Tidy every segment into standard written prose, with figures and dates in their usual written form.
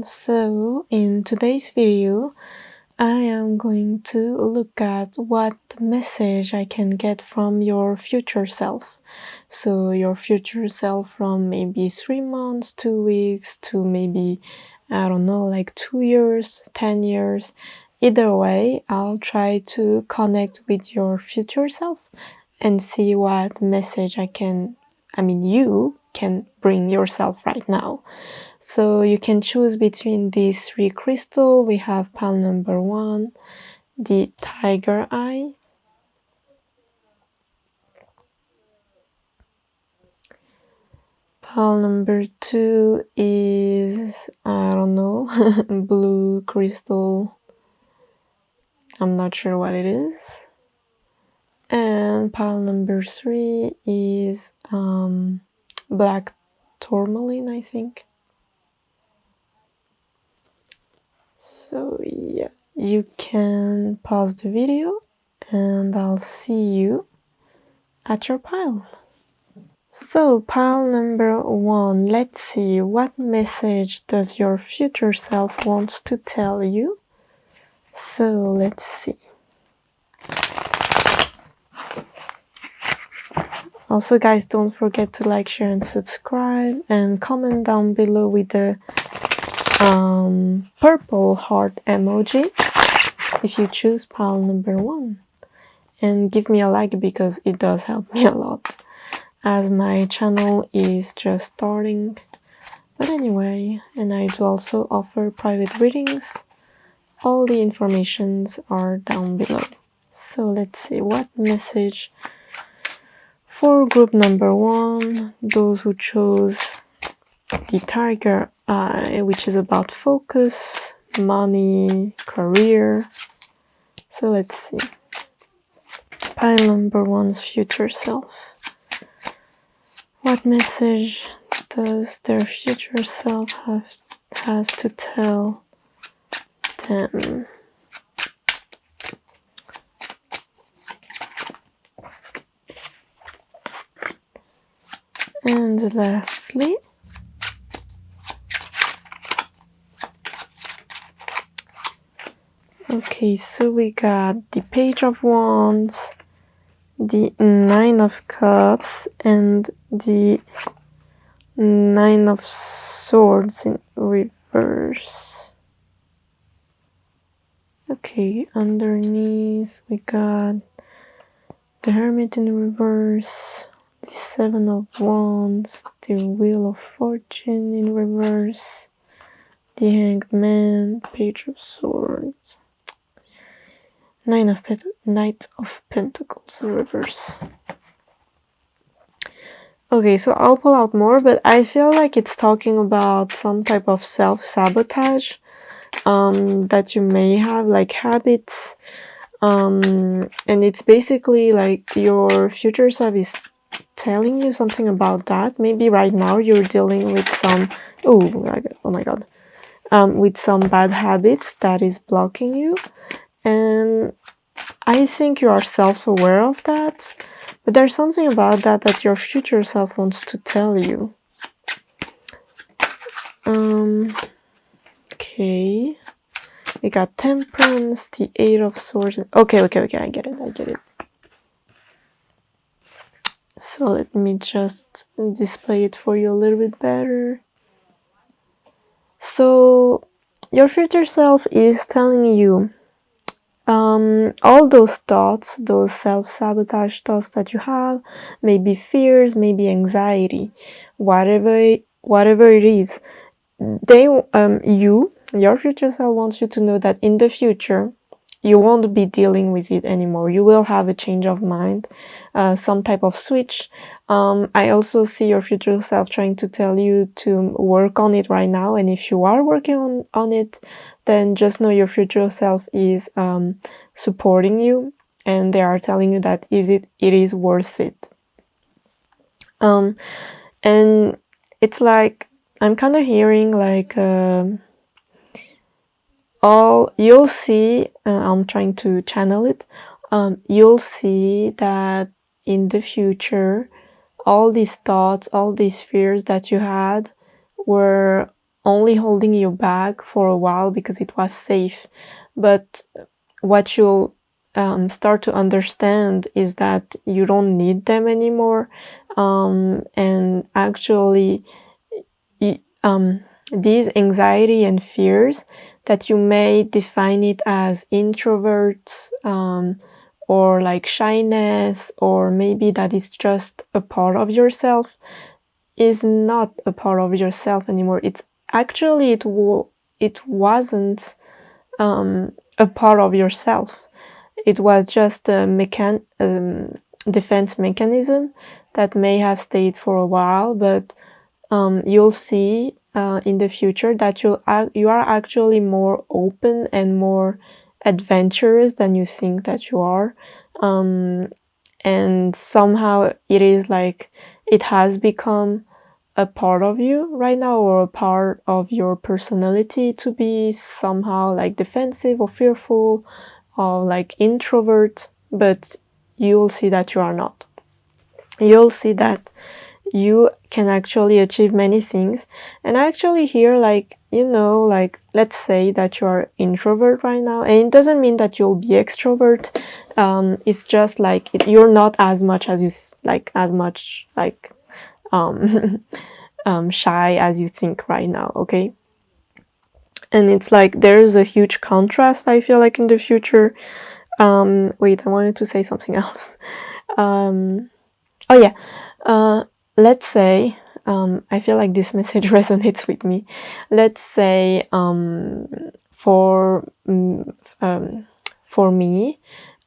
So in today's video I am going to look at what message I can get from your future self. So your future self from maybe 3 months, 2 weeks to maybe, I don't know, like 2 years, 10 years. Either way, I'll try to connect with your future self and see what message you can bring yourself right now. So you can choose between these 3 crystals. We have pile number 1, the tiger eye. Pile number 2 is, I don't know, blue crystal. I'm not sure what it is. And pile number 3 is black tourmaline, I think. So yeah, you can pause the video and I'll see you at your pile. So pile number 1, let's see, what message does your future self wants to tell you? So let's see. Also guys, don't forget to like, share and subscribe and comment down below with the purple heart emoji if you choose pile number 1, and give me a like because it does help me a lot as my channel is just starting. But anyway, and I do also offer private readings. All the informations are down below. So let's see what message for group number 1, those who chose the tiger eye, which is about focus, money, career. So let's see. Pile number 1's future self. What message does their future self has to tell them? And lastly, okay, so we got the Page of Wands, the 9 of Cups, and the 9 of Swords in reverse. Okay, underneath we got the Hermit in reverse, the 7 of Wands, the Wheel of Fortune in reverse, the Hanged Man, Page of Swords, Knight of Pentacles in reverse. Okay, so I'll pull out more, but I feel like it's talking about some type of self-sabotage that you may have, like habits. And it's basically like your future self is telling you something about that. Maybe right now you're dealing with some, oh my god, with some bad habits that is blocking you. And I think you are self-aware of that, but there's something about that your future self wants to tell you. Okay, we got Temperance, the 8 of Swords. Okay, I get it. So let me just display it for you a little bit better. So your future self is telling you all those thoughts, those self-sabotage thoughts that you have, maybe fears, maybe anxiety, whatever it is, your future self wants you to know that in the future you won't be dealing with it anymore. You will have a change of mind, some type of switch. I also see your future self trying to tell you to work on it right now, and if you are working on it, then just know your future self is supporting you, and they are telling you that it is worth it. And it's like, I'm kind of hearing like you'll see, I'm trying to channel it, you'll see that in the future all these thoughts, all these fears that you had were only holding you back for a while because it was safe. But what you'll start to understand is that you don't need them anymore, and actually these anxiety and fears that you may define it as introvert, or like shyness, or maybe that it's just a part of yourself, is not a part of yourself anymore. It's actually it wasn't a part of yourself. It was just a defense mechanism that may have stayed for a while, but you'll see in the future that you are actually more open and more adventurous than you think that you are, and somehow it is like it has become a part of you right now, or a part of your personality, to be somehow like defensive or fearful or like introvert. But you'll see that you are not. You'll see that you can actually achieve many things. And I actually hear, like, you know, like, let's say that you are introvert right now, and it doesn't mean that you'll be extrovert. It's just like you're not as much as you shy as you think right now, okay? And it's like there's a huge contrast, I feel like, in the future. Wait, I wanted to say something else. Oh yeah, let's say, I feel like this message resonates with me. Let's say, for me,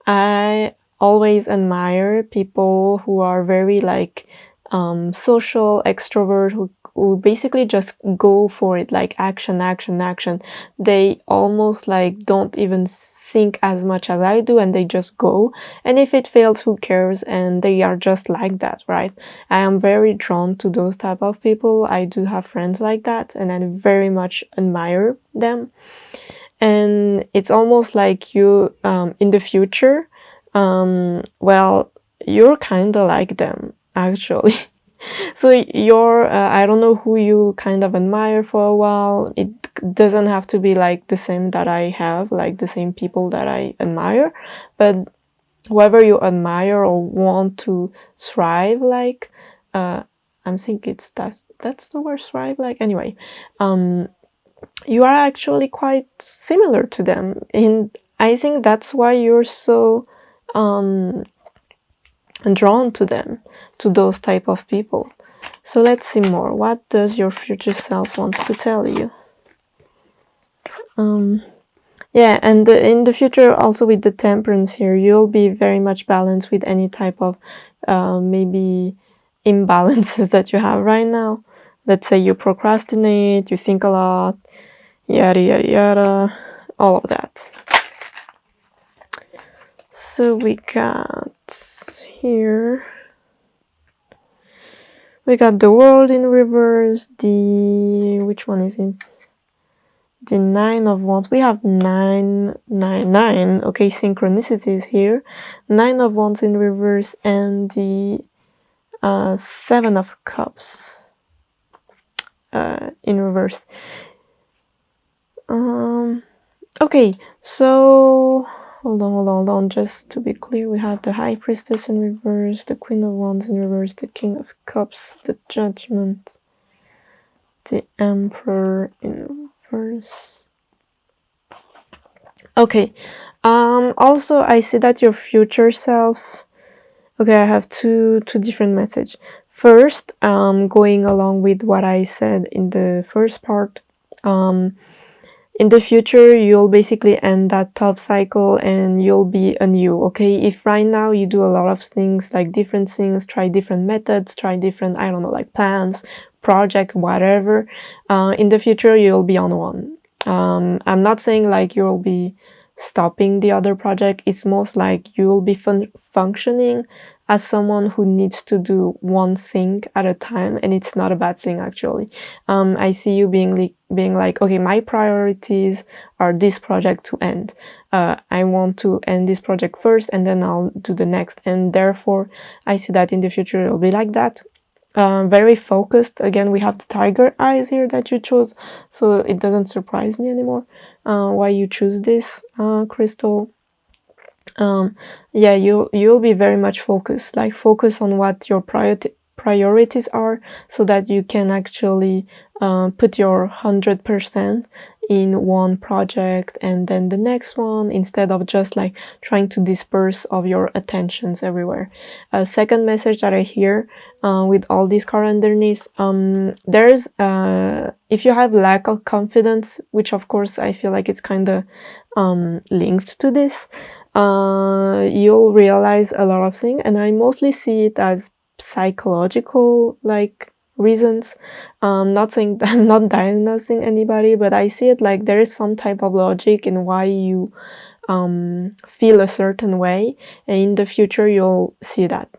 I always admire people who are very like social, extrovert, who basically just go for it, like action, action, action. They almost like don't even think as much as I do, and they just go, and if it fails, who cares? And they are just like that, right? I am very drawn to those type of people. I do have friends like that, and I very much admire them. And it's almost like you, in the future, well, you're kind of like them, actually. So you're, I don't know who you kind of admire for a while. It doesn't have to be like the same that I have, like the same people that I admire, but whoever you admire or want to thrive like, I'm thinking that's the word, thrive like, anyway, you are actually quite similar to them, and I think that's why you're so drawn to them, to those type of people. So let's see more. What does your future self wants to tell you? Yeah, and in the future, also with the temperance here, you'll be very much balanced with any type of maybe imbalances that you have right now. Let's say you procrastinate, you think a lot, yada yada yada, all of that. So we got here, we got the world in reverse, which one is it? The 9 of Wands. We have 999. Okay, synchronicities here. 9 of Wands in reverse, and the 7 of Cups in reverse. Okay, so hold on. Just to be clear, we have the High Priestess in reverse, the Queen of Wands in reverse, the King of Cups, the Judgment, the Emperor in reverse. Okay, also I see that your future self, okay, I have two different messages. First, going along with what I said in the first part, in the future you'll basically end that tough cycle and you'll be anew, okay? If right now you do a lot of things, like different things, try different methods, try different, I don't know, like plans, project, whatever, in the future you'll be on one. I'm not saying like you'll be stopping the other project. It's most like you'll be functioning as someone who needs to do one thing at a time, and it's not a bad thing, actually. I see you being like, okay, my priorities are this project to end. I want to end this project first, and then I'll do the next, and therefore I see that in the future it'll be like that. very focused. Again, we have the tiger eyes here that you chose, so it doesn't surprise me anymore why you choose this crystal. Yeah, you'll be very much focused, like focus on what your priorities are, so that you can actually put your 100% in one project and then the next one, instead of just like trying to disperse of your attentions everywhere. A second message that I hear with all these cards underneath, there's if you have lack of confidence, which of course I feel like it's kind of linked to this, you'll realize a lot of things, and I mostly see it as psychological like reasons. Not saying I'm not diagnosing anybody, but I see it like there is some type of logic in why you feel a certain way, and in the future you'll see that.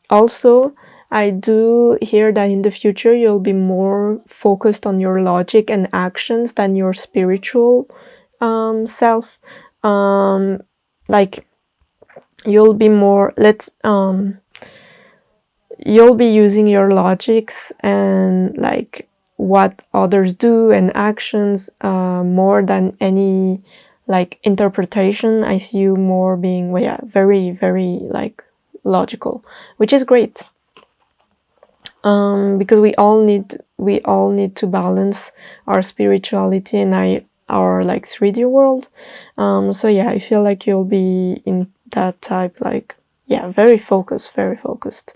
Also, I do hear that in the future you'll be more focused on your logic and actions than your spiritual self. Like you'll be more you'll be using your logics and like what others do and actions more than any like interpretation. I see you more being, well, yeah, very, very like logical, which is great. Because we all need to balance our spirituality and our like 3D world. So yeah, I feel like you'll be in that type, like, yeah, very focused, very focused.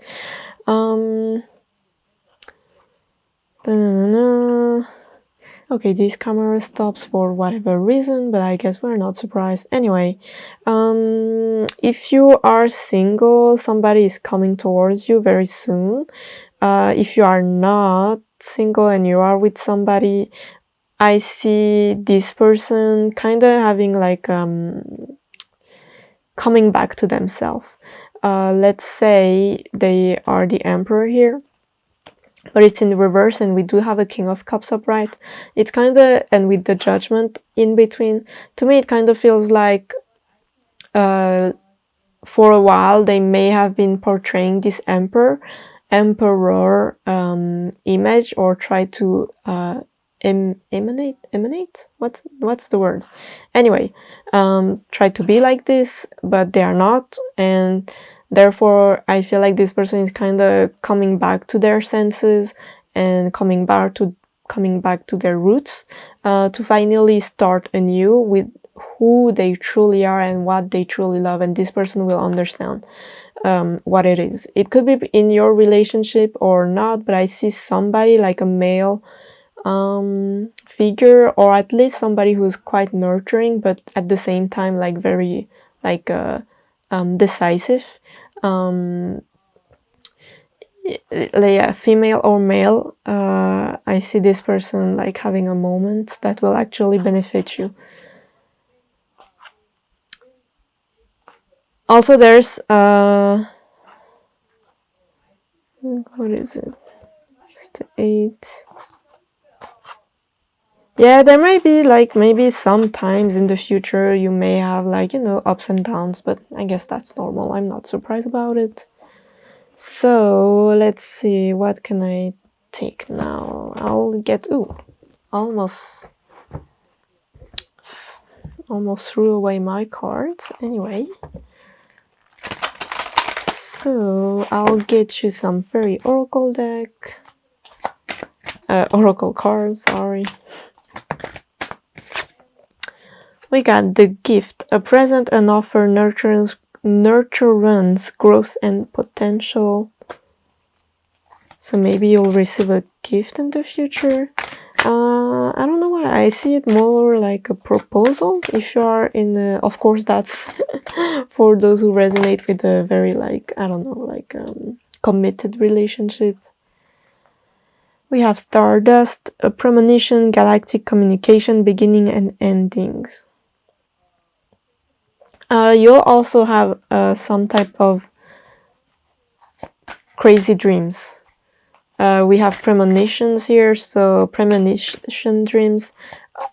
Okay, this camera stops for whatever reason, but I guess we're not surprised. Anyway, if you are single, somebody is coming towards you very soon. If you are not single and you are with somebody, I see this person kind of having like coming back to themselves. Let's say they are the emperor here, but it's in reverse, and we do have a king of cups upright. It's kind of, and with the judgment in between, to me it kind of feels like for a while they may have been portraying this emperor image, or try to emanate, what's the word, anyway, try to be like this, but they are not, and therefore I feel like this person is kind of coming back to their senses and coming back to their roots, to finally start anew with who they truly are and what they truly love, and this person will understand what it is. It could be in your relationship or not, but I see somebody like a male figure, or at least somebody who's quite nurturing, but at the same time like very like decisive. Yeah, female or male, I see this person like having a moment that will actually benefit you. Also, there's what is it? It's the 8. Yeah, there might be like maybe sometimes in the future you may have like, you know, ups and downs, but I guess that's normal. I'm not surprised about it. So let's see, what can I take now? I'll get almost threw away my cards anyway. So I'll get you some fairy oracle deck. Oracle cards, sorry. We got the gift, a present, an offer, nurturance, growth, and potential. So maybe you'll receive a gift in the future. I don't know why, I see it more like a proposal. If you are in a, of course that's for those who resonate with a very like, I don't know, like committed relationship. We have Stardust, a premonition, galactic communication, beginning and endings. You'll also have some type of crazy dreams. We have premonitions here, so premonition dreams.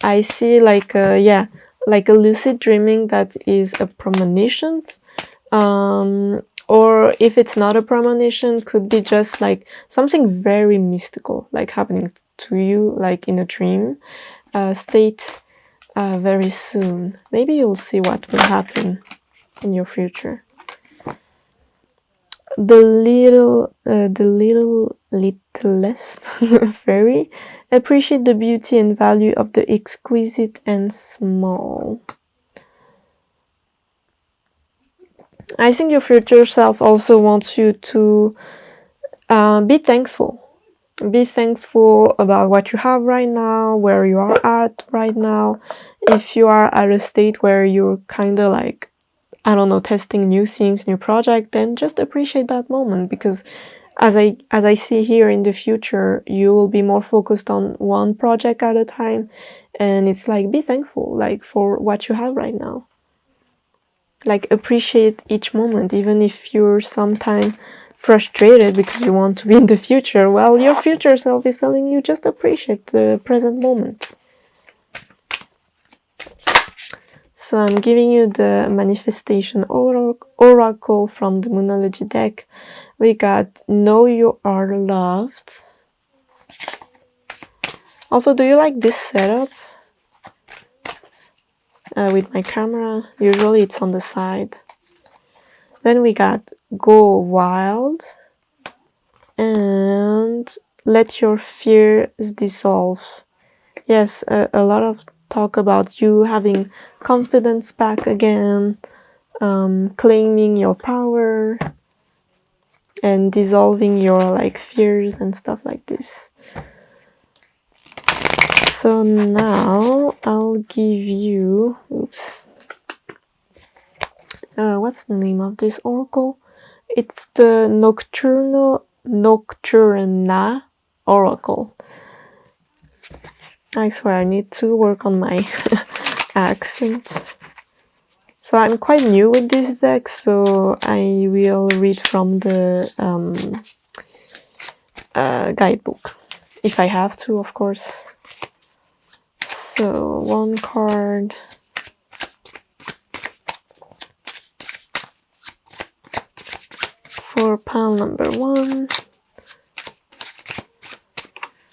I see like like a lucid dreaming that is a premonition. or if it's not a premonition, could be just like something very mystical, like happening to you, like in a dream state very soon. Maybe you'll see what will happen in your future. The littlest fairy, appreciate the beauty and value of the exquisite and small. I think your future self also wants you to be thankful. Be thankful about what you have right now, where you are at right now. If you are at a state where you're kind of like, I don't know, testing new things, new project, then just appreciate that moment, because as I see here in the future, you will be more focused on one project at a time, and it's like, be thankful like for what you have right now. Like, appreciate each moment, even if you're sometimes frustrated because you want to be in the future. Well, your future self is telling you just appreciate the present moment. So I'm giving you the manifestation oracle from the Moonology deck. We got know you are loved. Also, do you like this setup? With my camera, usually it's on the side. Then we got go wild and let your fears dissolve. Yes, a lot of talk about you having confidence back again, claiming your power, and dissolving your like fears and stuff like this. So now I'll give you, what's the name of this oracle? It's the Nocturna oracle. I swear I need to work on my accent. So I'm quite new with this deck, so I will read from the guidebook, if I have to, of course. So one card. For pile number 1.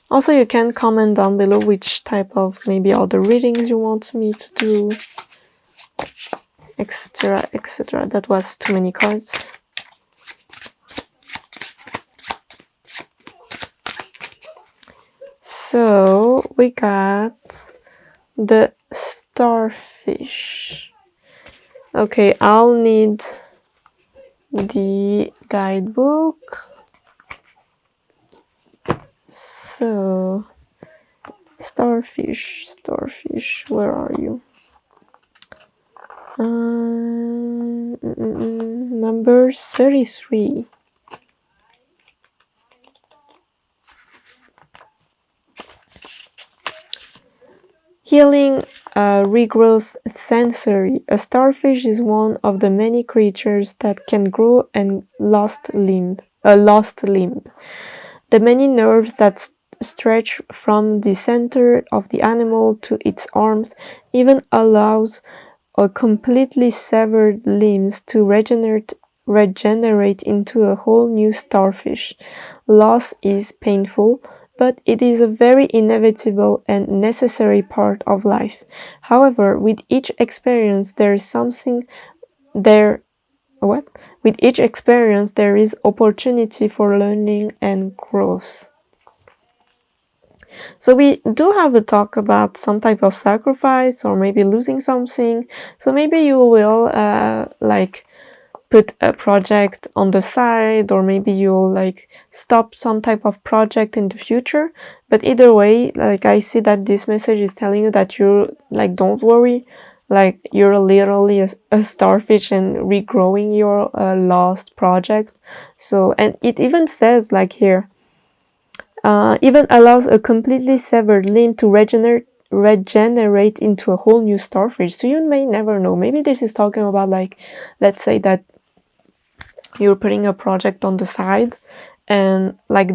Also, you can comment down below which type of maybe other readings you want me to do, etc, etc. That was too many cards. So we got the starfish. Okay, I'll need the guidebook. So starfish, where are you? Number 33. Healing, regrowth, sensory. A starfish is one of the many creatures that can grow a lost limb. The many nerves that stretch from the center of the animal to its arms even allows a completely severed limbs to regenerate into a whole new starfish. Loss is painful, but it is a very inevitable and necessary part of life. However, with each experience there is With each experience there is opportunity for learning and growth. So we do have a talk about some type of sacrifice or maybe losing something. So maybe you will like put a project on the side, or maybe you'll like stop some type of project in the future. But either way, like, I see that this message is telling you that you're like, don't worry, like you're literally a starfish and regrowing your lost project. So, and it even says like here, even allows a completely severed limb to regenerate into a whole new starfish. So you may never know. Maybe this is talking about, like, let's say that you're putting a project on the side and like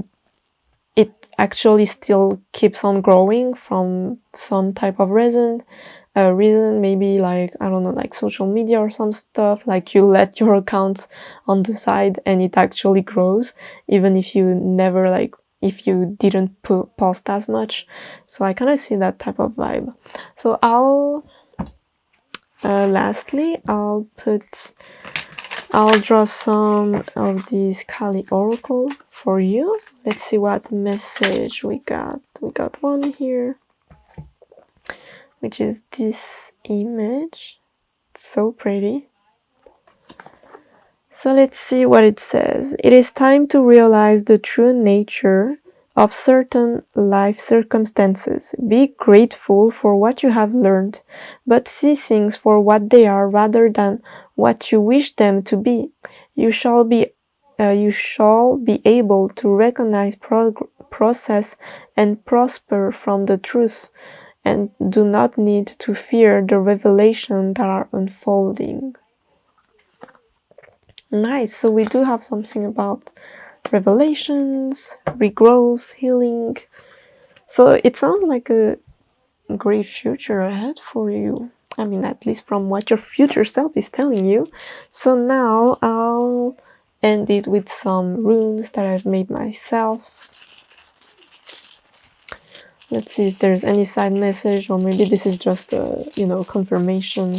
it actually still keeps on growing from some type of reason, reason, maybe like, I don't know, like social media or some stuff, like you let your accounts on the side and it actually grows, even if you never like, if you didn't post as much. So I kind of see that type of vibe. So I'll lastly I'll draw some of these Kali Oracle for you. Let's see what message we got. We got one here, which is this image. It's so pretty. So let's see what it says. It is time to realize the true nature of certain life circumstances. Be grateful for what you have learned, but see things for what they are rather than what you wish them to be. You shall be able to recognize process and prosper from the truth, and do not need to fear the revelation that are unfolding. Nice. So we do have something about revelations, regrowth, healing. So it sounds like a great future ahead for you. I mean, at least from what your future self is telling you. So now I'll end it with some runes that I've made myself. Let's see if there's any side message, or maybe this is just a, confirmation.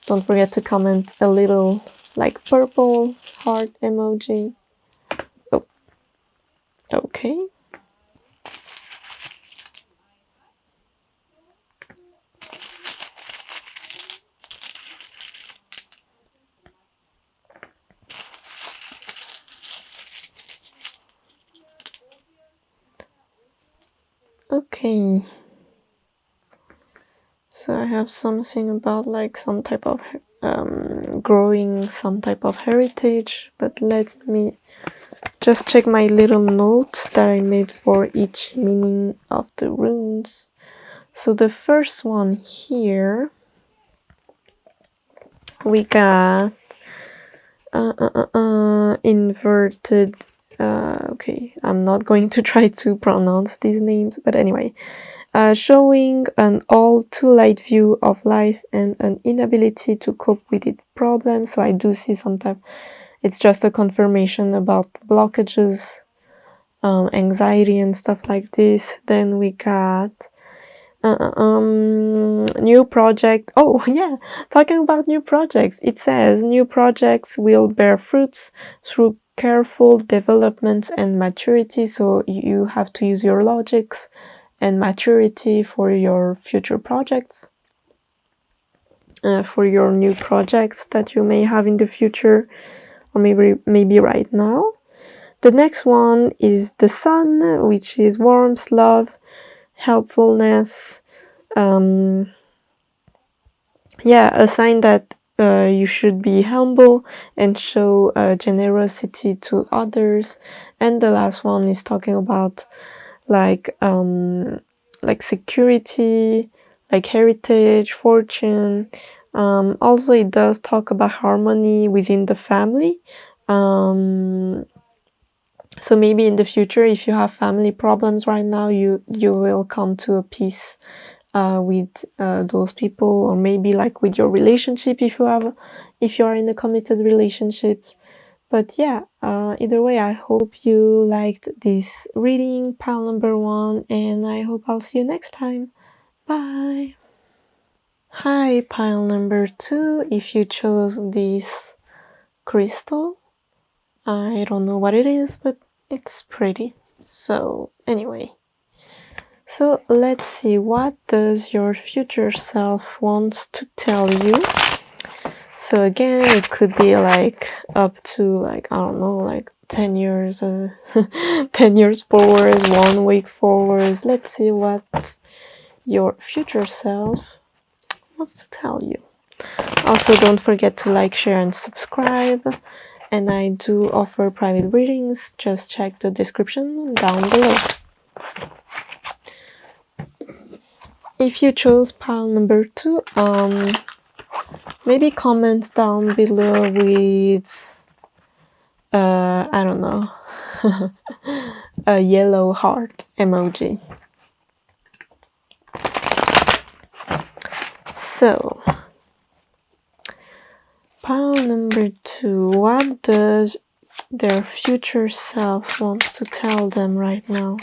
Don't forget to comment a little like purple heart emoji. Oh, okay. Okay. So I have something about like some type of growing some type of heritage, but let me just check my little notes that I made for each meaning of the runes. So the first one here, we got inverted. Okay, I'm not going to try to pronounce these names, but anyway, showing an all too light view of life and an inability to cope with its problems. So I do see sometimes it's just a confirmation about blockages, anxiety and stuff like this. Then we got new project. Oh yeah, talking about new projects, it says new projects will bear fruits through careful developments and maturity. So you have to use your logics and maturity for your future projects, for your new projects that you may have in the future, or maybe right now. The next one is the sun, which is warmth, love, helpfulness. A sign that you should be humble and show generosity to others. And the last one is talking about like security, like heritage, fortune. Also, it does talk about harmony within the family. So maybe in the future, if you have family problems right now, you will come to a peace with those people, or maybe like with your relationship if you are in a committed relationship. But yeah, either way, I hope you liked this reading, pile number 1, and I hope I'll see you next time. Bye! Hi, pile number 2. If you chose this crystal, I don't know what it is, but it's pretty. So anyway, so let's see, what does your future self wants to tell you? So again, it could be like up to like, I don't know, like 10 years 10 years forwards, 1 week forwards. Let's see what your future self wants to tell you. Also, don't forget to like, share and subscribe, and I do offer private readings. Just check the description down below. If you chose pile number 2, maybe comment down below with I don't know, a yellow heart emoji. So, pile number 2. What does their future self want to tell them right now?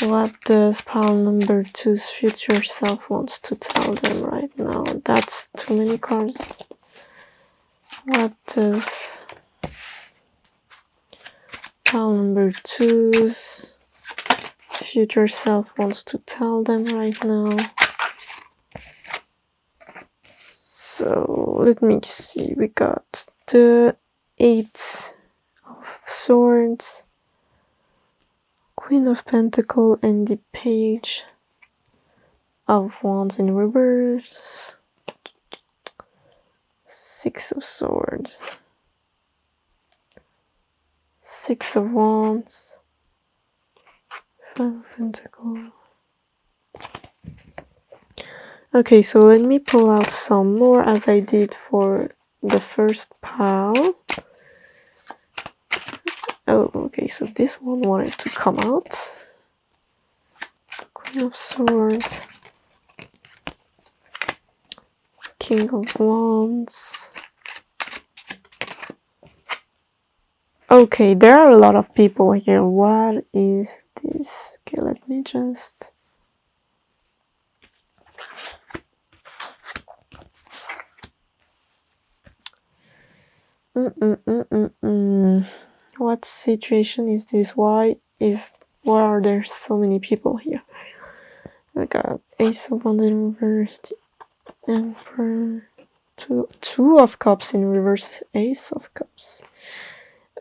What does pile number 2's future self wants to tell them right now? That's too many cards. What does pile number 2's future self wants to tell them right now? So let me see. We got the 8 of Swords, Queen of Pentacles, and the Page of Wands in reverse. 6 of Swords, 6 of Wands, 5 of Pentacles. Okay, so let me pull out some more as I did for the first pile. Oh, okay, so this one wanted to come out. Queen of Swords, King of Wands. Okay, there are a lot of people here. What is this? Okay, let me just... What situation is this? Why are there so many people here? We got Ace of Wands in reverse, Emperor, two of Cups in reverse, Ace of Cups.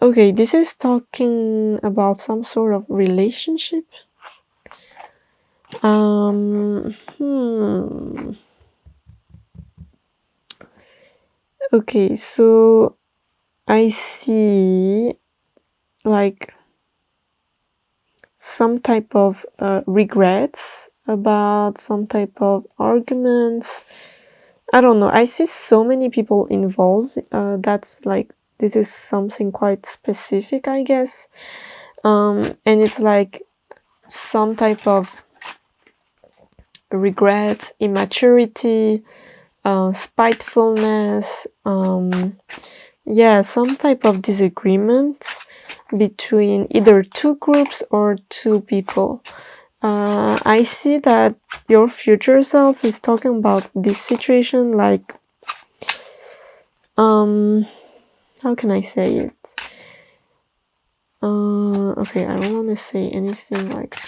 Okay, this is talking about some sort of relationship. Okay, so I see like some type of regrets about some type of arguments. I don't know. I see so many people involved. That's like, this is something quite specific, I guess. And it's like some type of regret, immaturity, spitefulness, yeah, some type of disagreement between either two groups or two people. I see that your future self is talking about this situation like, how can I say it? Okay, I don't want to say anything like,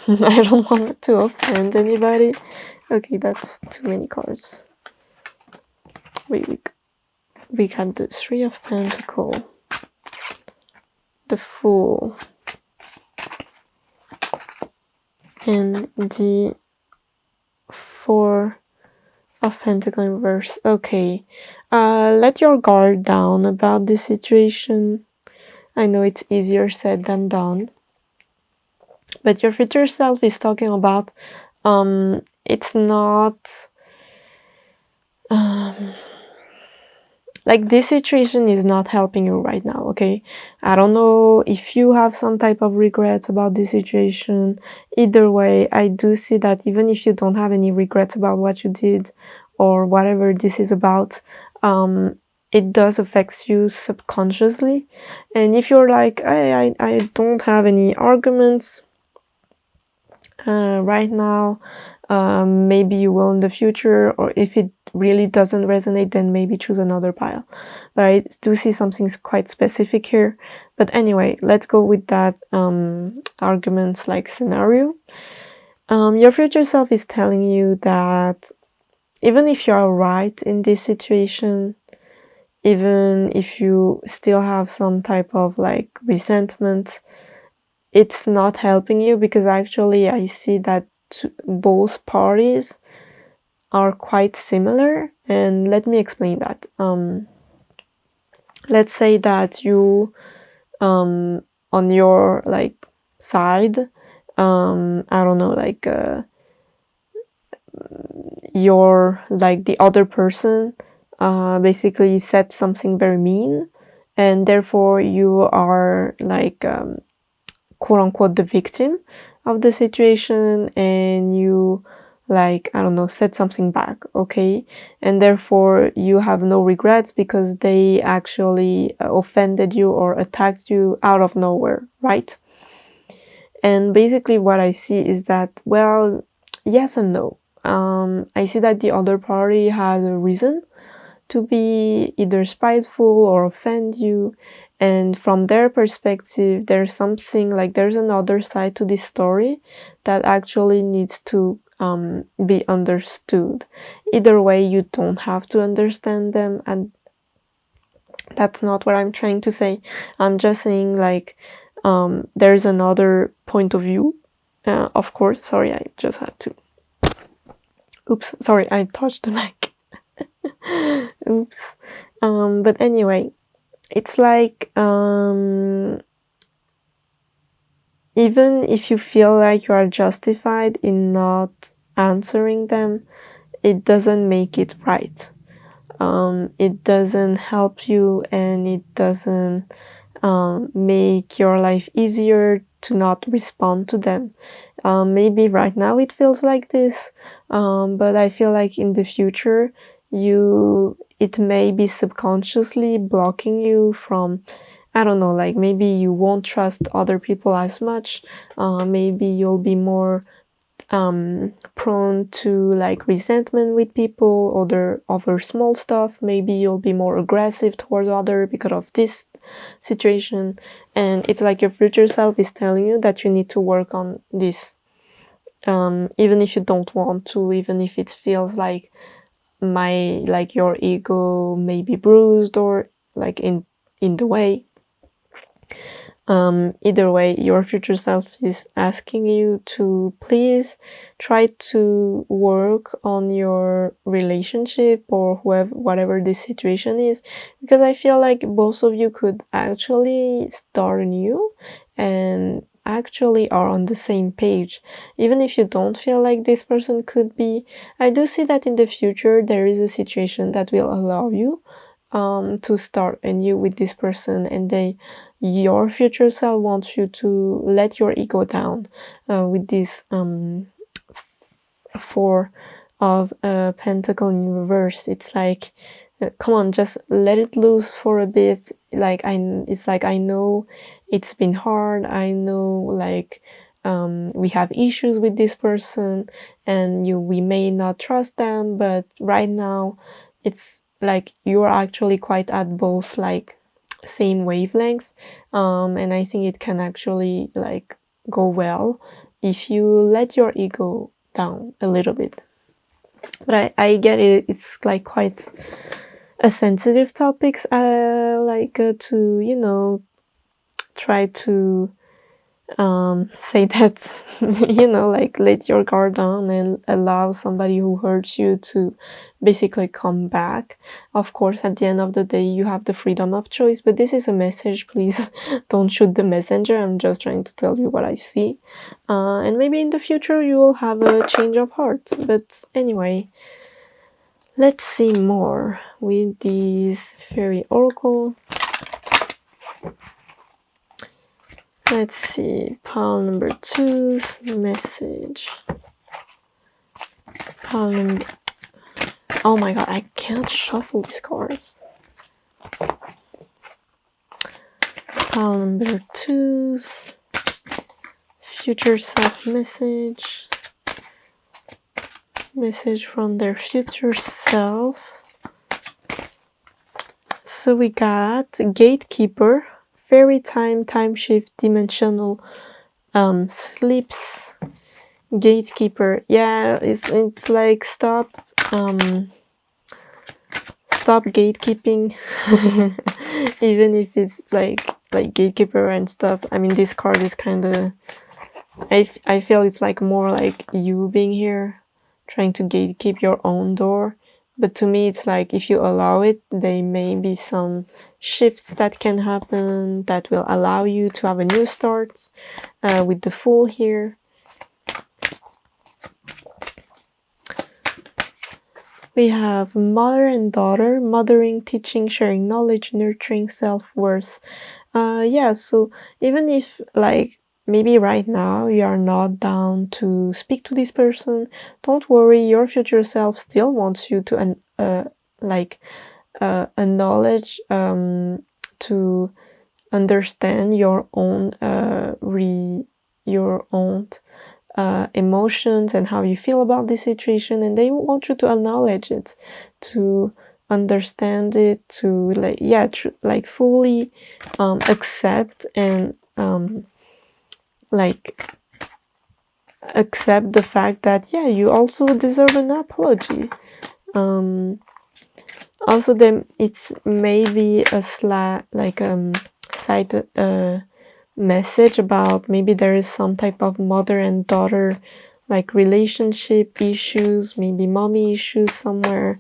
I don't want to offend anybody. Okay, that's too many cards. We had the 3 of Pentacles, the Fool, and the 4 of Pentacles in reverse. Okay, let your guard down about this situation. I know it's easier said than done, but your future self is talking about it's not like this situation is not helping you right now. Okay, I don't know if you have some type of regrets about this situation. Either way, I do see that even if you don't have any regrets about what you did or whatever this is about, it does affect you subconsciously. And if you're like, I don't have any arguments right now, maybe you will in the future, or if it really doesn't resonate, then maybe choose another pile. But I do see something quite specific here. But anyway, let's go with that arguments like scenario. Your future self is telling you that even if you are right in this situation, even if you still have some type of like resentment, it's not helping you, because actually I see that both parties are quite similar. And let me explain that. Let's say that you on your like side, I don't know, like your like the other person basically said something very mean, and therefore you are like quote unquote the victim of the situation, and you like, I don't know, said something back, okay? And therefore you have no regrets because they actually offended you or attacked you out of nowhere, right? And basically what I see is that, well, yes and no. I see that the other party has a reason to be either spiteful or offend you, and from their perspective there's something like, there's another side to this story that actually needs to be understood. Either way, you don't have to understand them, and that's not what I'm trying to say. I'm just saying, like, there's another point of view. Of course, sorry, I just had to, oops, sorry, I touched the mic. Oops. But anyway, it's like, even if you feel like you are justified in not answering them, it doesn't make it right. It doesn't help you, and it doesn't make your life easier to not respond to them. Maybe right now it feels like this, but I feel like in the future it may be subconsciously blocking you from, I don't know, like maybe you won't trust other people as much. Maybe you'll be more prone to like resentment with people, over small stuff. Maybe you'll be more aggressive towards other because of this situation, and it's like your future self is telling you that you need to work on this, even if you don't want to, even if it feels like your ego may be bruised or like in the way. Either way, your future self is asking you to please try to work on your relationship or whatever this situation is, because I feel like both of you could actually start new and actually are on the same page. Even if you don't feel like this person could be, I do see that in the future there is a situation that will allow you to start anew with this person, and your future self wants you to let your ego down with this four of pentacle in reverse. It's like, come on, just let it loose for a bit. It's like, I know it's been hard. I know, like, we have issues with this person, and we may not trust them, but right now it's like you're actually quite at both like same wavelengths, and I think it can actually like go well if you let your ego down a little bit. But I get it, it's like quite a sensitive topic, to try to say that, like, let your guard down and allow somebody who hurts you to basically come back. Of course, at the end of the day, you have the freedom of choice, but this is a message. Please don't shoot the messenger. I'm just trying to tell you what I see. And maybe in the future you will have a change of heart. But anyway, let's see more with these fairy oracle. Let's see, pile number 2's message. Pile number... Oh my god, I can't shuffle these cards. Pile number 2's future self message. Message from their future self. So we got Gatekeeper, Fairy Time, Time Shift, Dimensional Sleeps. Gatekeeper, yeah, it's like stop gatekeeping. Even if it's like gatekeeper and stuff. I mean, this card is kind of, I feel it's like more like you being here trying to gatekeep your own door. But to me, it's like if you allow it, there may be some shifts that can happen that will allow you to have a new start, with the Fool here. We have mother and daughter, mothering, teaching, sharing knowledge, nurturing, self-worth. Yeah, so even if like maybe right now you are not down to speak to this person. Don't worry, your future self still wants you to acknowledge, to understand your own emotions and how you feel about this situation, and they want you to acknowledge it, to understand it, to fully accept and accept the fact that you also deserve an apology. Also, then it's maybe a side message about maybe there is some type of mother and daughter relationship issues, maybe mommy issues somewhere.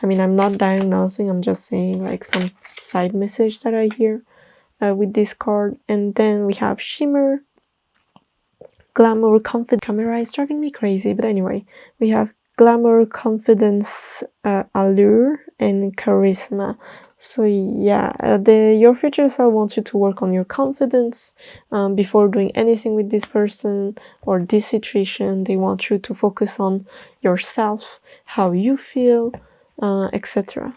I mean, I'm not diagnosing, I'm just saying some side message that I hear with this card. And then we have shimmer, glamour, confidence. Camera is driving me crazy, but anyway, we have glamour, confidence, allure, and charisma. So yeah, your future self wants you to work on your confidence before doing anything with this person or this situation. They want you to focus on yourself, how you feel, etc.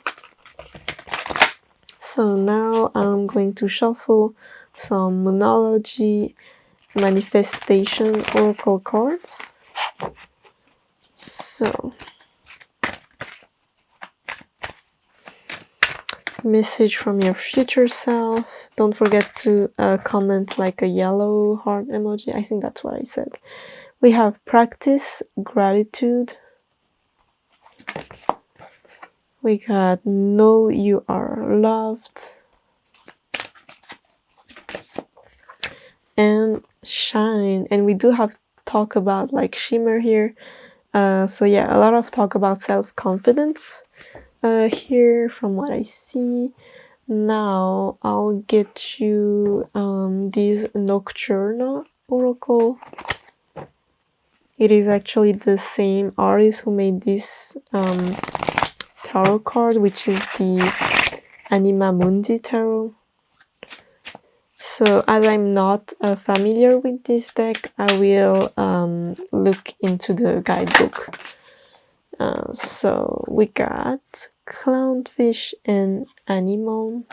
So now I'm going to shuffle some monology manifestation oracle cards. So, message from your future self. Don't forget to comment a yellow heart emoji. I think that's what I said. We have practice gratitude. We got know you are loved. And shine. And we do have talk about shimmer here. So yeah, a lot of talk about self-confidence here from what I see. Now I'll get you this nocturna oracle. It is actually the same Aries who made this tarot card, which is the Anima Mundi tarot. So as I'm not familiar with this deck, I will look into the guidebook. So we got clownfish and anemone.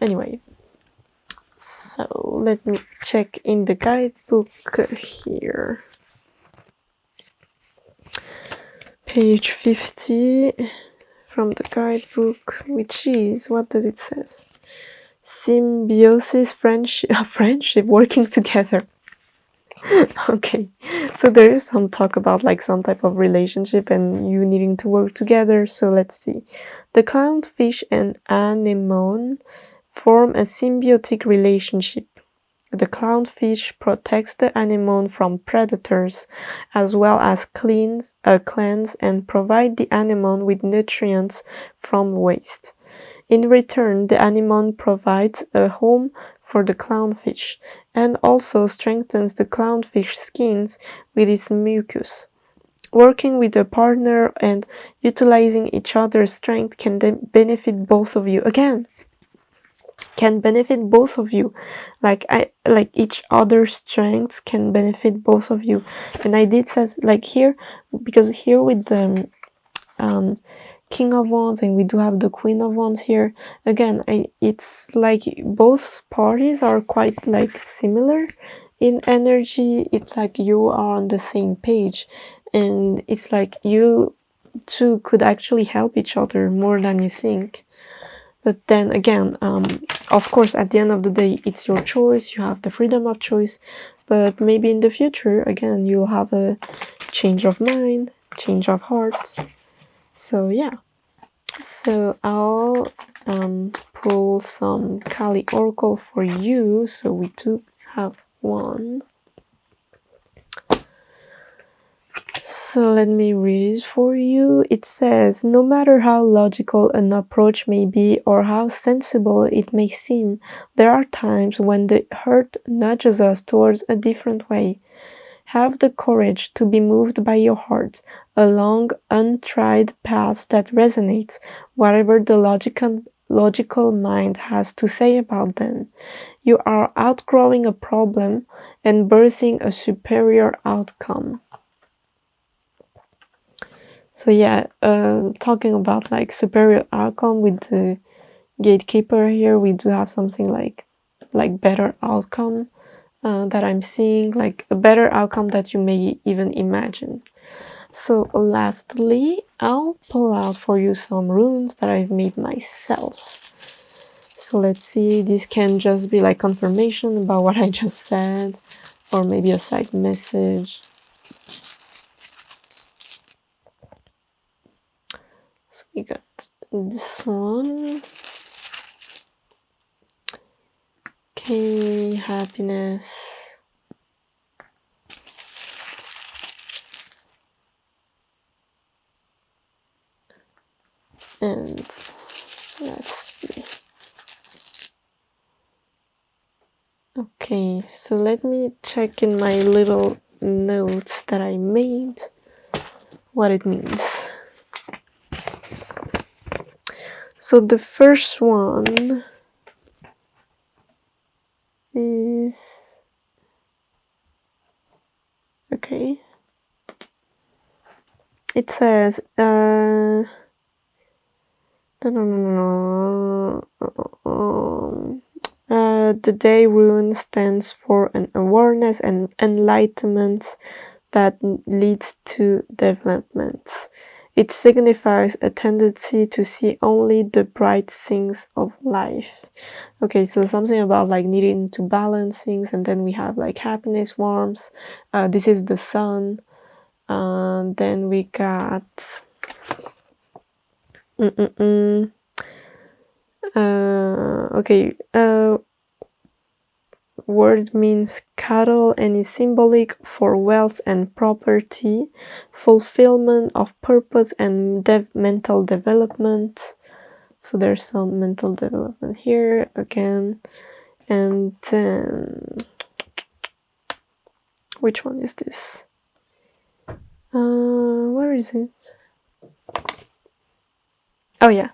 Anyway, so let me check in the guidebook here. Page 50 from the guidebook, which is, what does it says? Symbiosis, friendship, working together. Okay, so there is some talk about some type of relationship and you needing to work together. So let's see. The clownfish and anemone form a symbiotic relationship. The clownfish protects the anemone from predators, as well as cleanse and provide the anemone with nutrients from waste. In return, the anemone provides a home for the clownfish and also strengthens the clownfish skins with its mucus. Working with a partner and utilizing each other's strength can benefit both of you. Again, can benefit both of you. Each other's strengths can benefit both of you. And I did say here, because here with the King of Wands and we do have the Queen of Wands here, again, it's both parties are quite similar in energy. It's you are on the same page, and it's you two could actually help each other more than you think. But then again, of course, at the end of the day, it's your choice. You have the freedom of choice. But maybe in the future, again, you'll have a change of mind, change of heart. So yeah. So I'll pull some Kali Oracle for you. So we do have one. So let me read it for you. It says, no matter how logical an approach may be or how sensible it may seem, there are times when the hurt nudges us towards a different way. Have the courage to be moved by your heart along untried paths that resonates, whatever the logical mind has to say about them. You are outgrowing a problem and birthing a superior outcome. So yeah, talking about like superior outcome with the gatekeeper here, we do have something like better outcome that I'm seeing, like a better outcome that you may even imagine. So lastly, I'll pull out for you some runes that I've made myself. So let's see, this can just be like confirmation about what I just said, or maybe a side message. So we got this one. Okay, happiness. And let's see. Okay, so let me check in my little notes that I made what it means. So the first one is, okay, it says the day rune stands for an awareness and enlightenment that leads to development. It signifies a tendency to see only the bright things of life. Okay, so something about like needing to balance things, and then we have like happiness, warmth. This is the sun. Then we got okay, word means cattle and is symbolic for wealth and property, fulfillment of purpose and mental development. So there's some mental development here again. And then which one is this? Where is it? Oh yeah,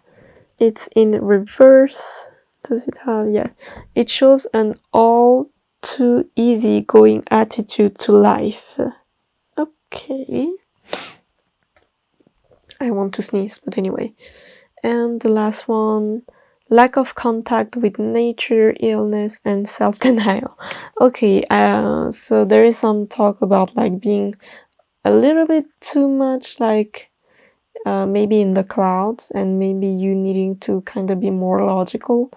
it's in reverse. Does it have? Yeah, it shows an all too easy-going attitude to life. Okay, I want to sneeze, but anyway. And the last one, lack of contact with nature, illness, and self-denial. Okay, so there is some talk about like being a little bit too much like maybe in the clouds, and maybe you needing to kind of be more logical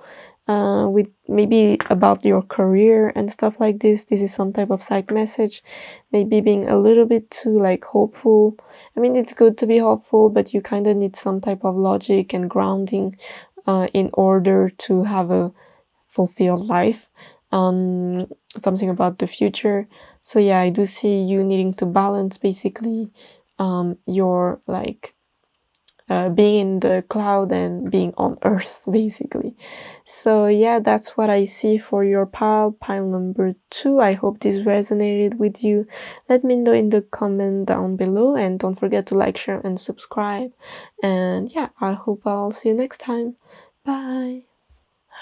with maybe about your career and stuff like this. This is some type of side message, maybe being a little bit too like hopeful. I mean, it's good to be hopeful, but you kind of need some type of logic and grounding in order to have a fulfilled life. Something about the future. So yeah, I do see you needing to balance basically your like being in the cloud and being on earth basically. So yeah, that's what I see for your pile number 2. I hope this resonated with you. Let me know in the comment down below, and don't forget to like, share, and subscribe. And yeah, I hope I'll see you next time. Bye.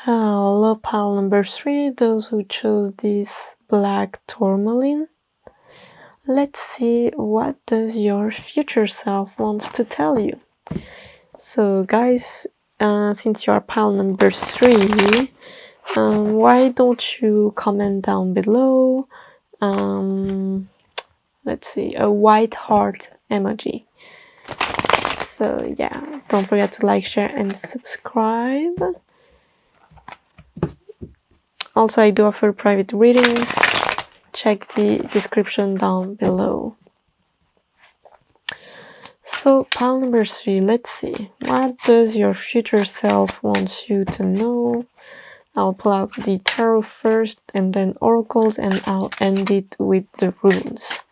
Hello, pile number 3, those who chose this black tourmaline. Let's see what does your future self wants to tell you. So guys, since you are pile number 3, why don't you comment down below, let's see, a white heart emoji. So yeah, don't forget to like, share, and subscribe. Also, I do offer private readings. Check the description down below. So pile number 3, let's see, what does your future self want you to know? I'll pull out the tarot first, and then oracles, and I'll end it with the runes.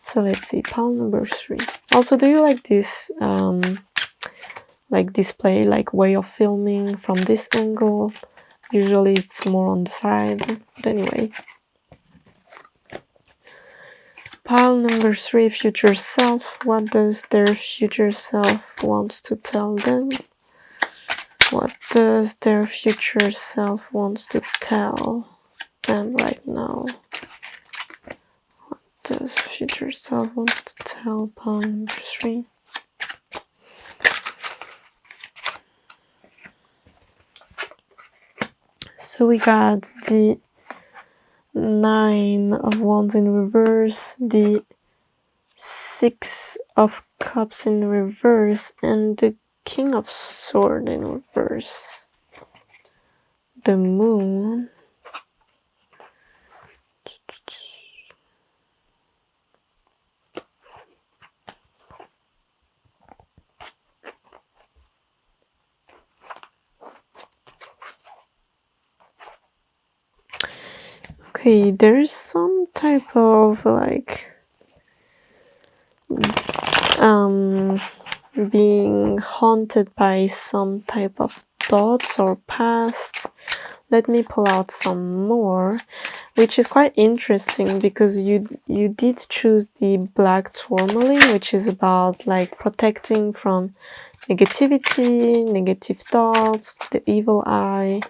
So let's see, pile number 3. Also, do you like this like display, like way of filming from this angle? Usually it's more on the side, but anyway. Pile number 3, future self. What does their future self wants to tell them? What does their future self wants to tell them right now? What does future self wants to tell pile number 3? So we got the 9 of Wands in reverse, the 6 of Cups in reverse, and the King of Swords in reverse. The Moon. Okay, there's some type of like being haunted by some type of thoughts or past. Let me pull out some more, which is quite interesting because you did choose the black tourmaline, which is about like protecting from negativity, negative thoughts, the evil eye,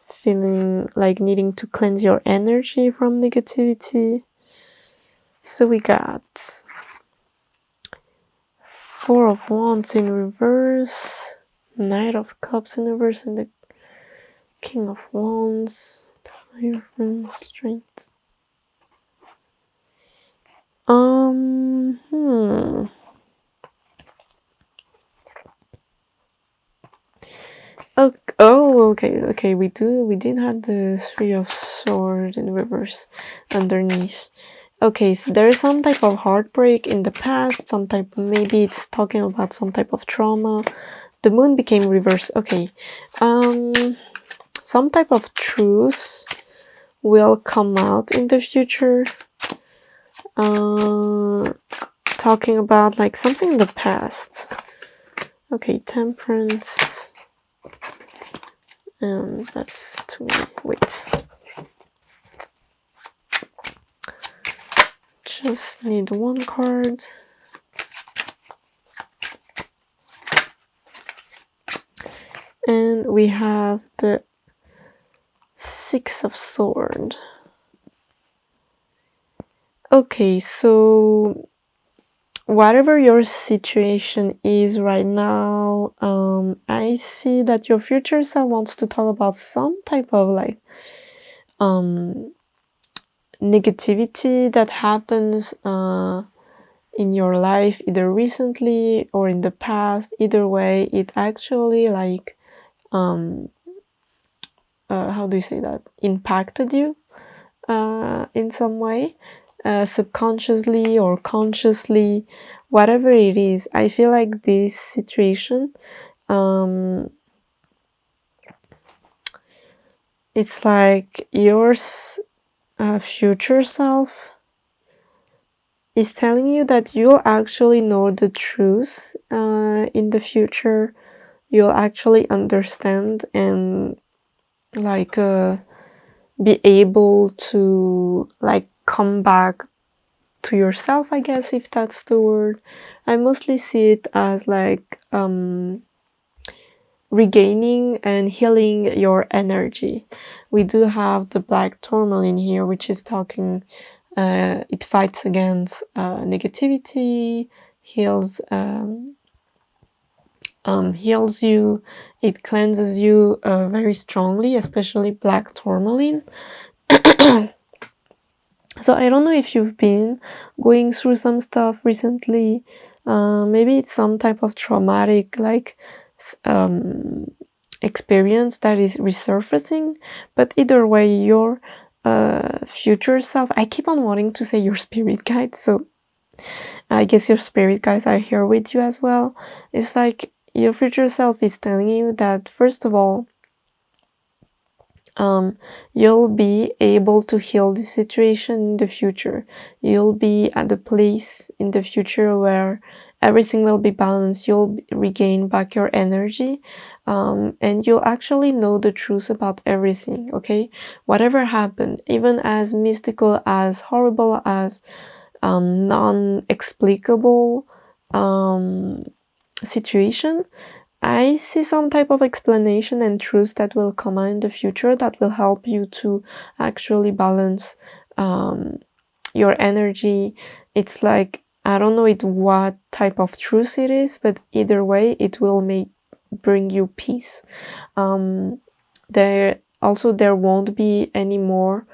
feeling like needing to cleanse your energy from negativity. So we got 4 of Wands in reverse, Knight of Cups in reverse, and the King of Wands, Hierophant, Strength. Okay. We did have the 3 of Swords in reverse underneath. Okay, so there is some type of heartbreak in the past, some type, maybe it's talking about some type of trauma. The Moon became reverse. Okay, some type of truth will come out in the future. Talking about like something in the past. Okay, Temperance. And that's to wait. Just need 1 card. And we have the 6 of Swords. Okay, so whatever your situation is right now, I see that your future self wants to talk about some type of like negativity that happens in your life, either recently or in the past. Either way, it actually like how do you say that, impacted you in some way, subconsciously or consciously, whatever it is. I feel like this situation, it's like your future self is telling you that you'll actually know the truth in the future. You'll actually understand and like be able to like come back to yourself, I guess, if that's the word. I mostly see it as like regaining and healing your energy. We do have the black tourmaline here, which is talking, it fights against negativity, heals you, it cleanses you very strongly, especially black tourmaline. So I don't know if you've been going through some stuff recently. Maybe it's some type of traumatic like experience that is resurfacing. But either way, your future self, I keep on wanting to say your spirit guides, so I guess your spirit guides are here with you as well. It's like your future self is telling you that, first of all, you'll be able to heal the situation in the future. You'll be at the place in the future where everything will be balanced. You'll regain back your energy, and you'll actually know the truth about everything, okay? Whatever happened, even as mystical, as horrible, as non-explicable situation, I see some type of explanation and truth that will come out in the future that will help you to actually balance your energy. It's like, I don't know what type of truth it is, but either way it will bring you peace. There won't be any more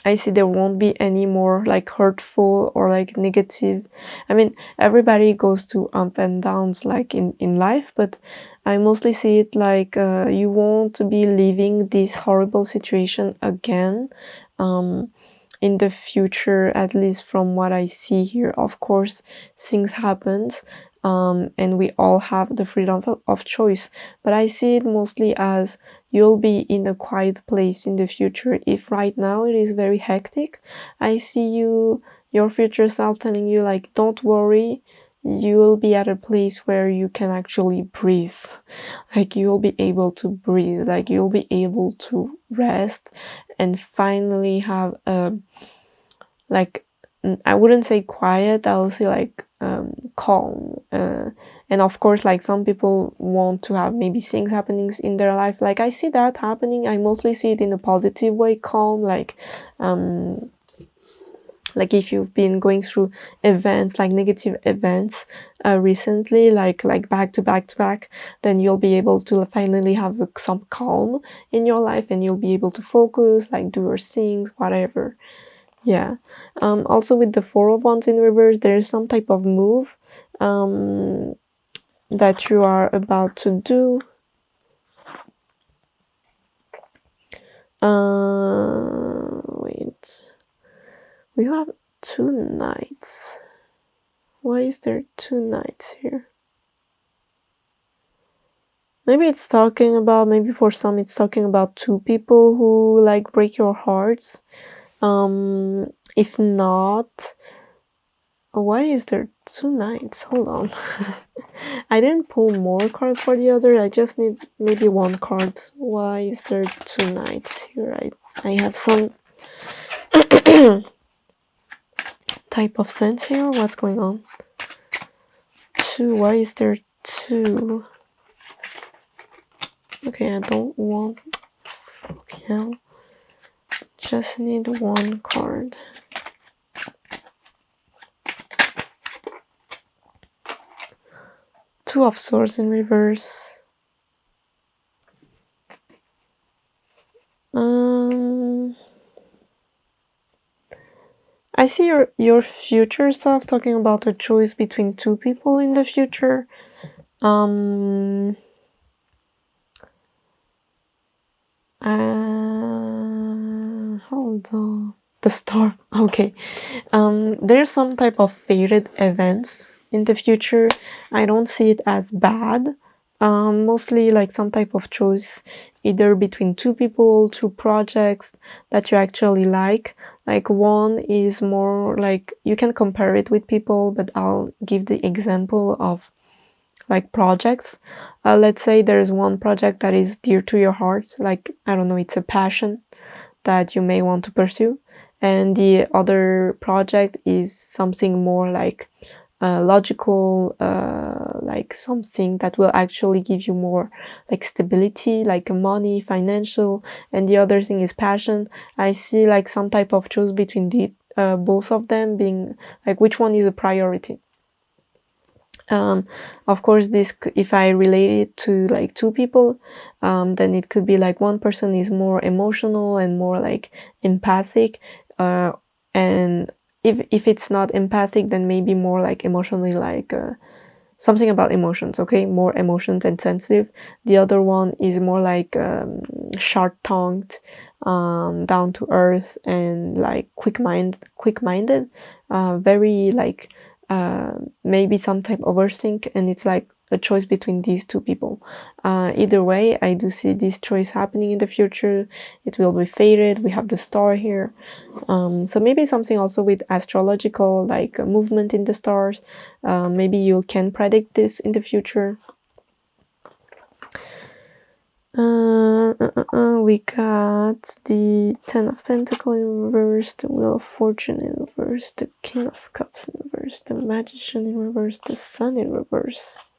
I see there won't be any more like hurtful or like negative. I mean, everybody goes through up and downs like in life, but I mostly see it like you won't be living this horrible situation again in the future, at least from what I see here. Of course, things happen, and we all have the freedom of choice, but I see it mostly as you'll be in a quiet place in the future. If right now it is very hectic, I see your future self telling you like, don't worry, you will be at a place where you can actually breathe. Like you'll be able to breathe, like you'll be able to rest and finally have a, like, I wouldn't say quiet, I'll say like calm. And of course, like some people want to have maybe things happening in their life. Like I see that happening. I mostly see it in a positive way, calm. Like if you've been going through events, like negative events recently, like back to back, then you'll be able to finally have some calm in your life, and you'll be able to focus, like do your things, whatever. Yeah. Also with the Four of Wands in reverse, there's some type of move that you are about to do. Wait. We have 2 knights. Why is there 2 knights here? Maybe it's talking about, maybe for some it's talking about 2 people who like break your hearts. If not, why is there 2 knights? Hold on. I didn't pull more cards for the other. I just need maybe 1 card. Why is there 2 knights here? I have some type of sense here. What's going on? 2. Why is there 2? Okay, I don't want. Okay, just need 1 card. Two of Swords in reverse. I see your future self talking about a choice between 2 people in the future. Hold on. The Star. Okay. There's some type of fated events in the future. I don't see it as bad. Mostly like some type of choice, either between 2 people, 2 projects that you actually like. Like one is more like, you can compare it with people, but I'll give the example of like projects. Let's say there's one project that is dear to your heart, like, I don't know, it's a passion that you may want to pursue, and the other project is something more like logical, like something that will actually give you more like stability, like money, financial, and the other thing is passion. I see like some type of choice between the both of them, being like which one is a priority. Of course, this, if I relate it to like 2 people, then it could be like one person is more emotional and more like empathic, and if it's not empathic, then maybe more like emotionally, like something about emotions, okay, more emotions and sensitive. The other one is more like sharp-tongued, down to earth, and like quick-minded, very like maybe some type of overthink, and it's like a choice between these 2 people. Either way, I do see this choice happening in the future. It will be fated. We have the Star here, so maybe something also with astrological, like movement in the stars. Maybe you can predict this in the future. We got the 10 of Pentacles in reverse, the Wheel of Fortune in reverse, the King of Cups in reverse. reverse, the Magician in reverse, the Sun in reverse.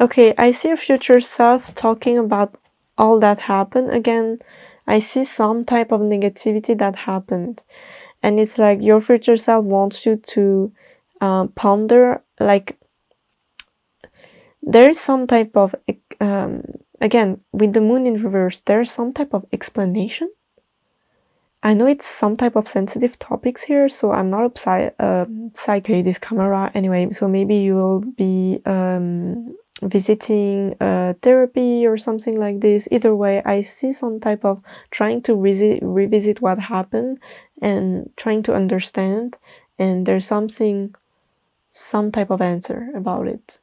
Okay, I see your future self talking about all that happened. Again, I see some type of negativity that happened. And it's like your future self wants you to ponder, like, there's some type of, again, with the Moon in reverse, there's some type of explanation. I know it's some type of sensitive topics here, so I'm not upside psyche this camera anyway, so maybe you will be visiting therapy or something like this. Either way, I see some type of trying to revisit what happened and trying to understand, and there's some type of answer about it.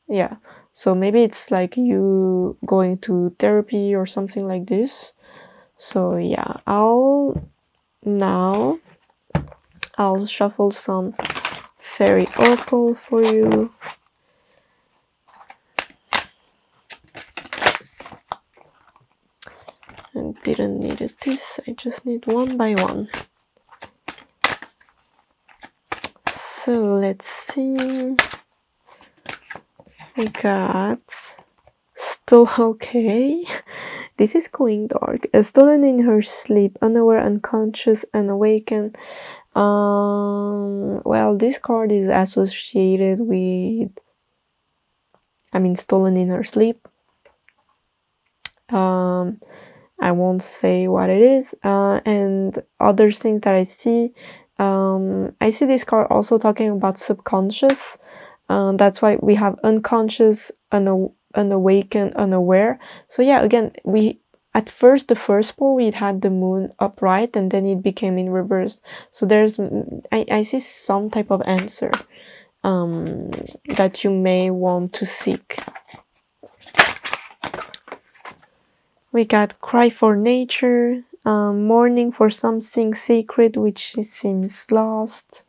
Yeah, so maybe it's like you going to therapy or something like this. So yeah, I'll shuffle some fairy oracle for you. And didn't need it this, I just need one by one. So let's see. We got okay. This is going dark. Stolen in her sleep, unaware, unconscious, unawakened. Well, this card is associated with, stolen in her sleep. I won't say what it is. And other things that I see this card also talking about subconscious. That's why we have unconscious, unawakened, unaware. So yeah, again, at first, the first pole, we had the Moon upright, and then it became in reverse. So I see some type of answer that you may want to seek. We got cry for nature, mourning for something sacred which seems lost.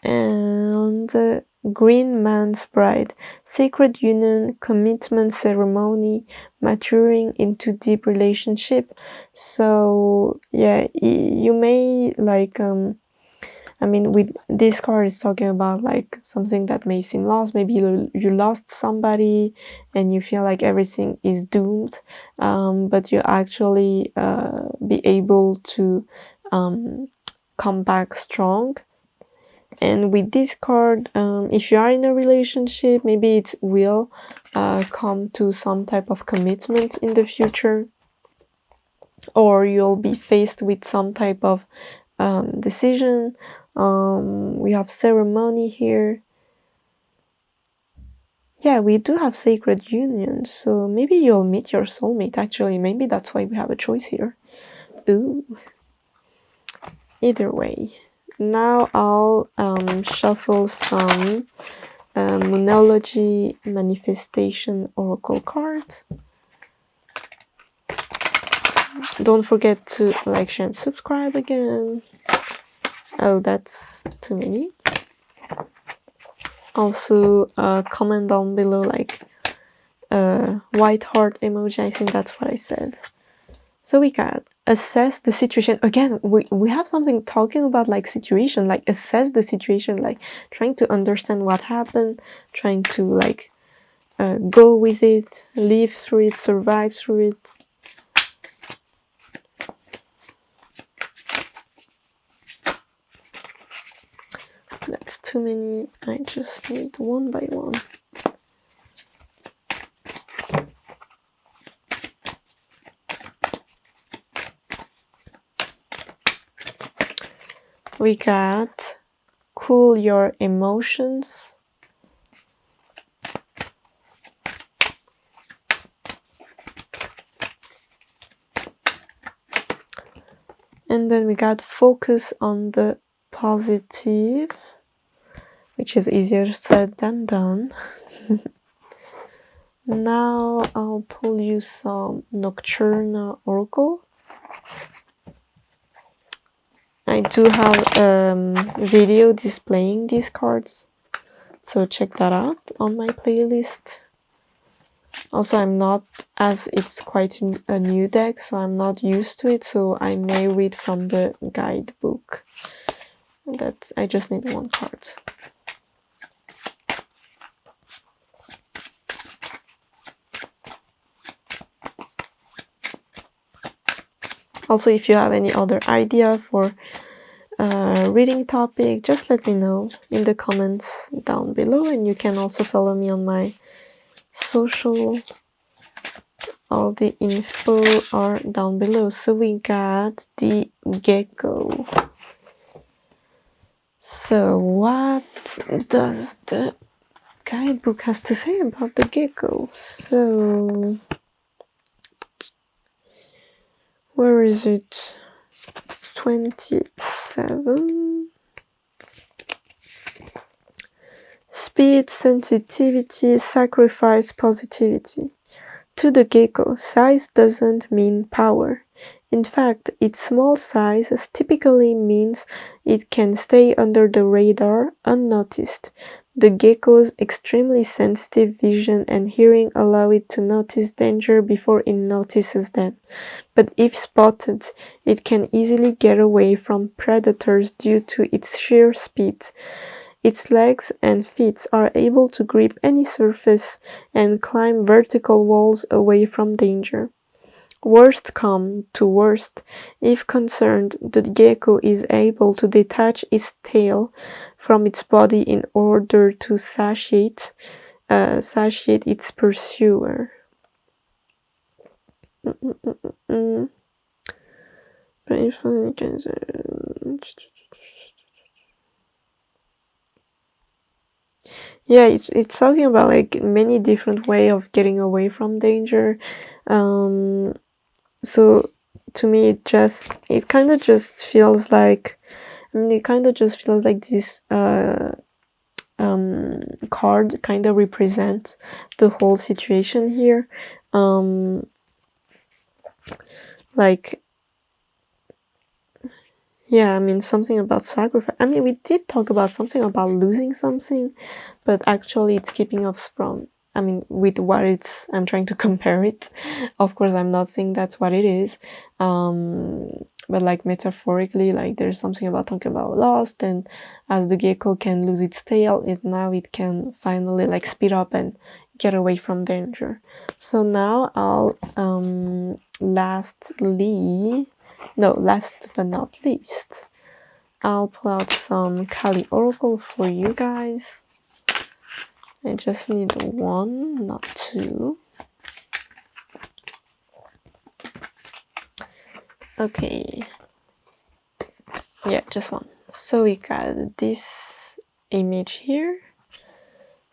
And green man's bride, sacred union, commitment ceremony, maturing into deep relationship. So yeah, you may like with this card is talking about like something that may seem lost. Maybe you lost somebody and you feel like everything is doomed, but you actually be able to come back strong. And with this card, if you are in a relationship, maybe it will come to some type of commitment in the future, or you'll be faced with some type of decision. We have ceremony here. Yeah, we do have sacred union, so maybe you'll meet your soulmate. Actually, maybe that's why we have a choice here. Ooh. Either way, now I'll shuffle some Moonology manifestation oracle cards. Don't forget to like, share, and subscribe again. Oh, that's too many. Also, comment down below like white heart emoji. I think that's what I said. So we got assess the situation. Again, we have something talking about like situation, like assess the situation, like trying to understand what happened, trying to like go with it, live through it, survive through it. That's too many. I just need one by one. We got cool your emotions. And then we got focus on the positive, which is easier said than done. Now I'll pull you some Nocturna Oracle. I do have a video displaying these cards, so check that out on my playlist. Also, I'm not, as it's quite a new deck, so I'm not used to it, so I may read from the guidebook. I just need one card. Also, if you have any other idea for reading topic, just let me know in the comments down below, and you can also follow me on my social. All the info are down below. So we got the gecko. So what does the guidebook has to say about the gecko? So where is it? 27. Speed, sensitivity, sacrifice, positivity. To the gecko, size doesn't mean power. In fact, its small size typically means it can stay under the radar unnoticed. The gecko's extremely sensitive vision and hearing allow it to notice danger before it notices them. But if spotted, it can easily get away from predators due to its sheer speed. Its legs and feet are able to grip any surface and climb vertical walls away from danger. Worst come to worst, if concerned, the gecko is able to detach its tail from its body in order to satiate its pursuer. Yeah, it's talking about like many different way of getting away from danger. So to me, it kind of just feels like, it kind of just feels like this card kind of represents the whole situation here. Like, yeah, I mean, something about sacrifice. I mean, we did talk about something about losing something, but actually it's keeping us from, I mean, with what I'm trying to compare it. Of course, I'm not saying that's what it is. But like metaphorically, like there's something about talking about lost, and as the gecko can lose its tail, it can finally like speed up and get away from danger. So now I'll last but not least, I'll pull out some Kali Oracle for you guys. I just need one, not two. Okay. Yeah, just one. So we got this image here.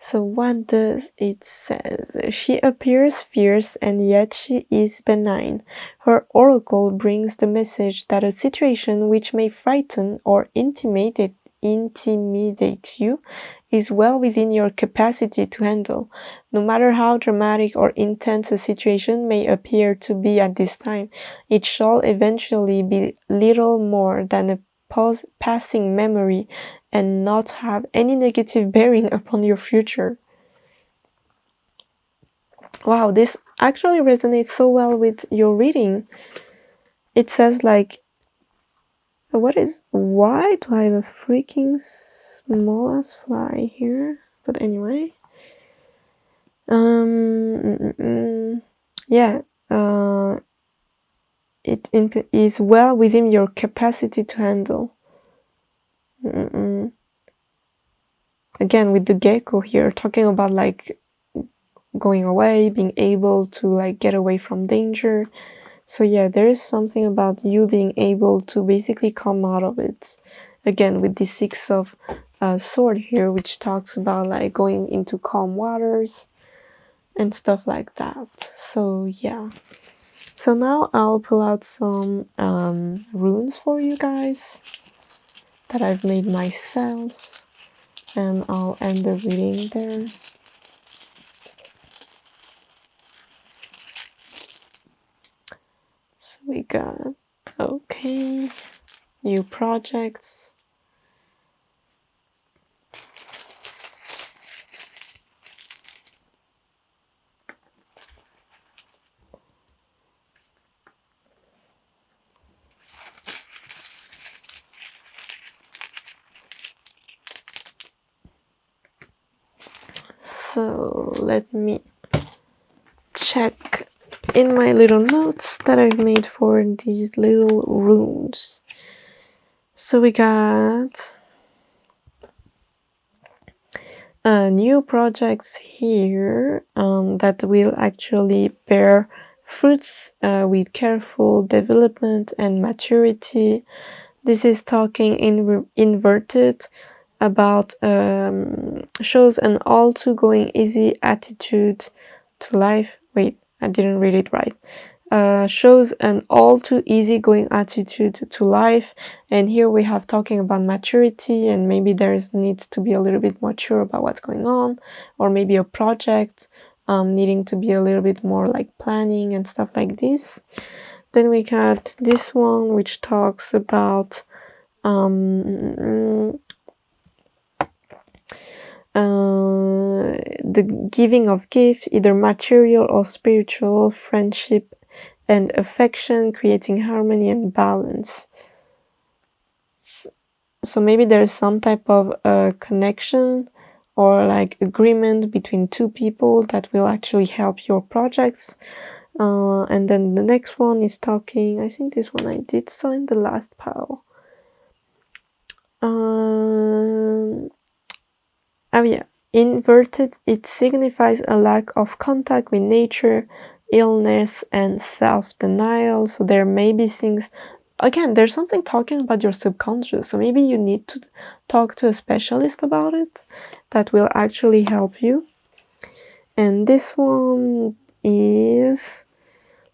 So what does it says? She appears fierce and yet she is benign. Her oracle brings the message that a situation which may frighten or intimidate you is well within your capacity to handle. No matter how dramatic or intense a situation may appear to be at this time, it shall eventually be little more than a passing memory and not have any negative bearing upon your future. Wow, this actually resonates so well with your reading. It says like, why do I have a freaking small ass fly here? But anyway, yeah, it is well within your capacity to handle. Again, with the gecko here, talking about like going away, being able to like get away from danger. So yeah, there is something about you being able to basically come out of it. Again, with the Six of Sword here, which talks about like going into calm waters and stuff like that. So yeah. So now I'll pull out some runes for you guys that I've made myself, and I'll end the reading there. So we got, okay. new projects. So let me check in my little notes that I've made for these little runes. So we got new projects here that will actually bear fruits with careful development and maturity. This is talking in inverted about shows an all too going easy attitude to life. Wait, I didn't read it right. Shows an all too easygoing attitude to life, and here we have talking about maturity, and maybe there needs to be a little bit more sure about what's going on, or maybe a project needing to be a little bit more like planning and stuff like this. Then we got this one which talks about the giving of gifts, either material or spiritual, friendship and affection, creating harmony and balance. So maybe there's some type of connection or like agreement between two people that will actually help your projects. And then the next one is talking, I think this one I did sign the last pile. Oh yeah, inverted, it signifies a lack of contact with nature, illness, and self-denial. So there may be things, again, there's something talking about your subconscious. So maybe you need to talk to a specialist about it that will actually help you. And this one is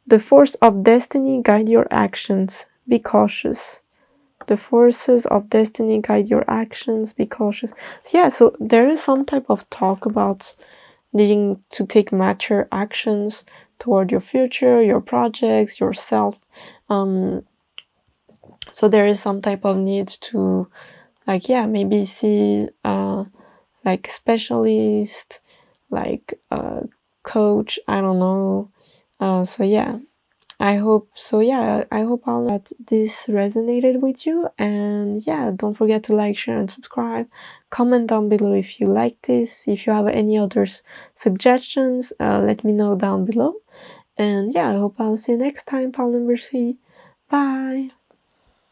the force of destiny guide your actions. Be cautious. The forces of destiny guide your actions. Be cautious. So yeah, so there is some type of talk about needing to take mature actions toward your future, your projects, yourself. So there is some type of need to, like, yeah, maybe see like specialist, like a coach. I don't know. So yeah. I hope so. Yeah, I hope that this resonated with you. And yeah, don't forget to like, share, and subscribe. Comment down below if you like this. If you have any other suggestions, let me know down below. And yeah, I hope I'll see you next time, pal number 3. Bye.